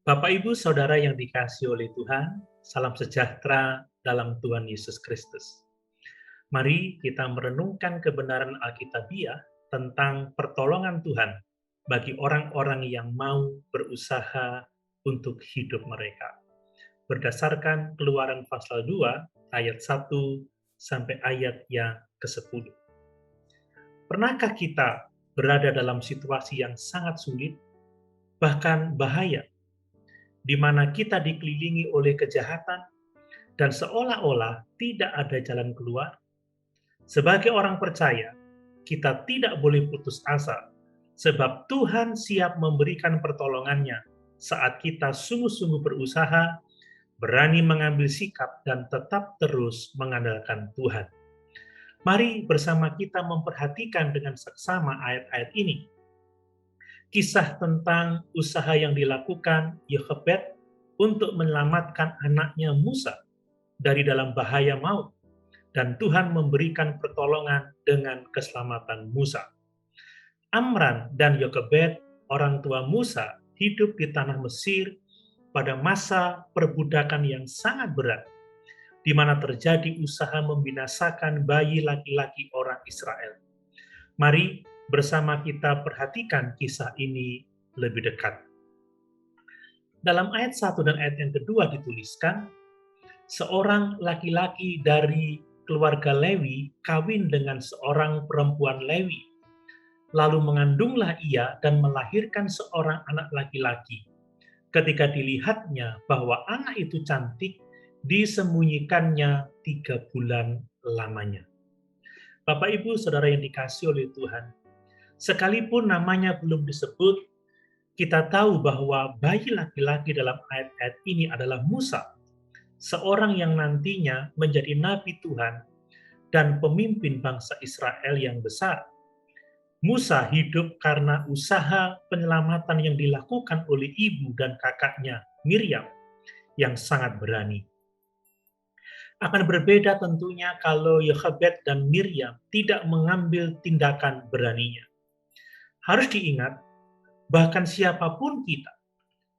Bapak, Ibu, Saudara yang dikasihi oleh Tuhan, salam sejahtera dalam Tuhan Yesus Kristus. Mari kita merenungkan kebenaran Alkitabiah tentang pertolongan Tuhan bagi orang-orang yang mau berusaha untuk hidup mereka. Berdasarkan Keluaran pasal 2 ayat 1 sampai ayat yang ke-10. Pernahkah kita berada dalam situasi yang sangat sulit, bahkan bahaya, di mana kita dikelilingi oleh kejahatan dan seolah-olah tidak ada jalan keluar? Sebagai orang percaya, kita tidak boleh putus asa, sebab Tuhan siap memberikan pertolongannya saat kita sungguh-sungguh berusaha, berani mengambil sikap, dan tetap terus mengandalkan Tuhan. Mari bersama kita memperhatikan dengan seksama ayat-ayat ini. Kisah tentang usaha yang dilakukan Yochebed untuk menyelamatkan anaknya Musa dari dalam bahaya maut, dan Tuhan memberikan pertolongan dengan keselamatan Musa. Amran dan Yochebed, orang tua Musa, hidup di tanah Mesir pada masa perbudakan yang sangat berat, di mana terjadi usaha membinasakan bayi laki-laki orang Israel. Mari bersama kita perhatikan kisah ini lebih dekat. Dalam ayat 1 dan ayat yang kedua dituliskan, seorang laki-laki dari keluarga Lewi kawin dengan seorang perempuan Lewi. Lalu mengandunglah ia dan melahirkan seorang anak laki-laki. Ketika dilihatnya bahwa anak itu cantik, disembunyikannya 3 bulan lamanya. Bapak, Ibu, Saudara yang dikasihi oleh Tuhan, sekalipun namanya belum disebut, kita tahu bahwa bayi laki-laki dalam ayat-ayat ini adalah Musa, seorang yang nantinya menjadi nabi Tuhan dan pemimpin bangsa Israel yang besar. Musa hidup karena usaha penyelamatan yang dilakukan oleh ibu dan kakaknya Miriam yang sangat berani. Akan berbeda tentunya kalau Yochebed dan Miriam tidak mengambil tindakan beraninya. Harus diingat, bahkan siapapun kita,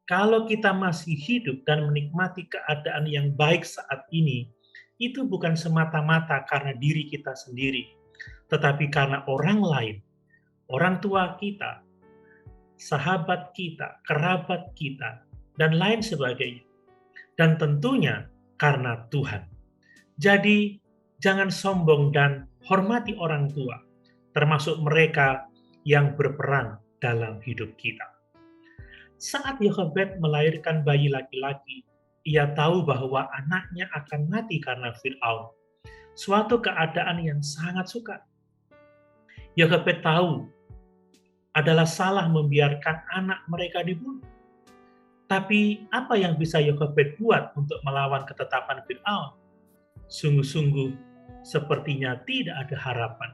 kalau kita masih hidup dan menikmati keadaan yang baik saat ini, itu bukan semata-mata karena diri kita sendiri, tetapi karena orang lain, orang tua kita, sahabat kita, kerabat kita, dan lain sebagainya. Dan tentunya karena Tuhan. Jadi, jangan sombong dan hormati orang tua, termasuk mereka yang berperan dalam hidup kita. Saat Yochebed melahirkan bayi laki-laki, ia tahu bahwa anaknya akan mati karena Fir'aun. Suatu keadaan yang sangat sukar. Yochebed tahu adalah salah membiarkan anak mereka dibunuh. Tapi apa yang bisa Yochebed buat untuk melawan ketetapan Fir'aun? Sungguh-sungguh sepertinya tidak ada harapan.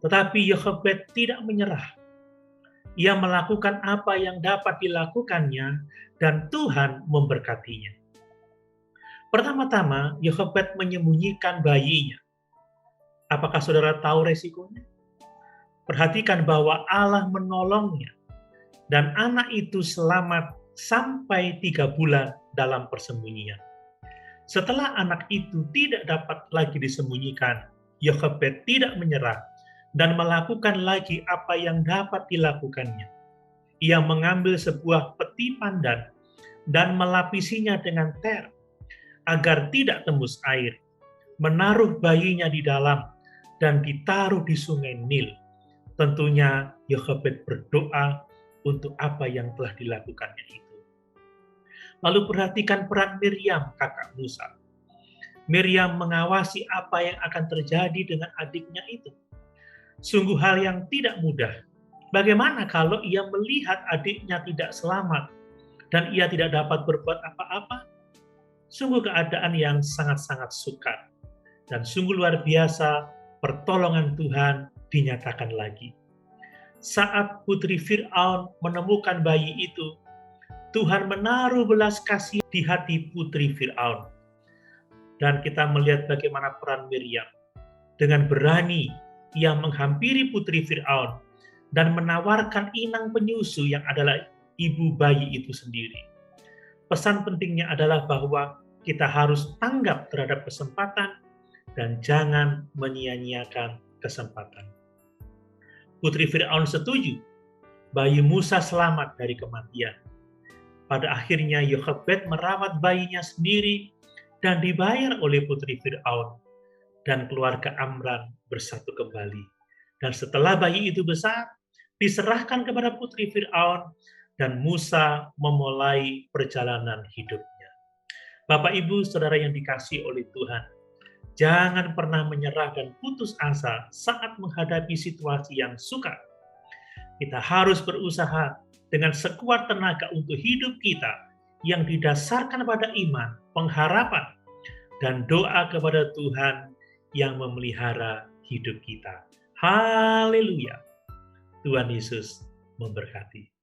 Tetapi Yochebed tidak menyerah. Ia melakukan apa yang dapat dilakukannya dan Tuhan memberkatinya. Pertama-tama, Yochebed menyembunyikan bayinya. Apakah saudara tahu resikonya? Perhatikan bahwa Allah menolongnya dan anak itu selamat sampai 3 bulan dalam persembunyian. Setelah anak itu tidak dapat lagi disembunyikan, Yochebed tidak menyerah dan melakukan lagi apa yang dapat dilakukannya. Ia mengambil sebuah peti pandan dan melapisinya dengan ter agar tidak tembus air, menaruh bayinya di dalam dan ditaruh di sungai Nil. Tentunya Yochebed berdoa untuk apa yang telah dilakukannya itu. Lalu perhatikan peran Miriam, kakak Musa. Miriam mengawasi apa yang akan terjadi dengan adiknya itu. Sungguh hal yang tidak mudah. Bagaimana kalau ia melihat adiknya tidak selamat dan ia tidak dapat berbuat apa-apa? Sungguh keadaan yang sangat-sangat sukar. Dan sungguh luar biasa pertolongan Tuhan dinyatakan lagi. Saat putri Fir'aun menemukan bayi itu, Tuhan menaruh belas kasih di hati putri Fir'aun. Dan kita melihat bagaimana peran Miriam. Dengan berani, ia menghampiri putri Fir'aun dan menawarkan inang penyusu yang adalah ibu bayi itu sendiri. pesan pentingnya adalah bahwa kita harus tanggap terhadap kesempatan dan jangan menyia-nyiakan kesempatan. Putri Firaun setuju bayi Musa selamat dari kematian. Pada akhirnya Yochebed merawat bayinya sendiri dan dibayar oleh Putri Firaun, dan keluarga Amran bersatu kembali. Dan setelah bayi itu besar, diserahkan kepada Putri Firaun, dan Musa memulai perjalanan hidupnya. Bapak, Ibu, Saudara yang dikasihi oleh Tuhan, jangan pernah menyerah dan putus asa saat menghadapi situasi yang sukar. Kita harus berusaha dengan sekuat tenaga untuk hidup kita yang didasarkan pada iman, pengharapan, dan doa kepada Tuhan yang memelihara hidup kita. Haleluya. Tuhan Yesus memberkati.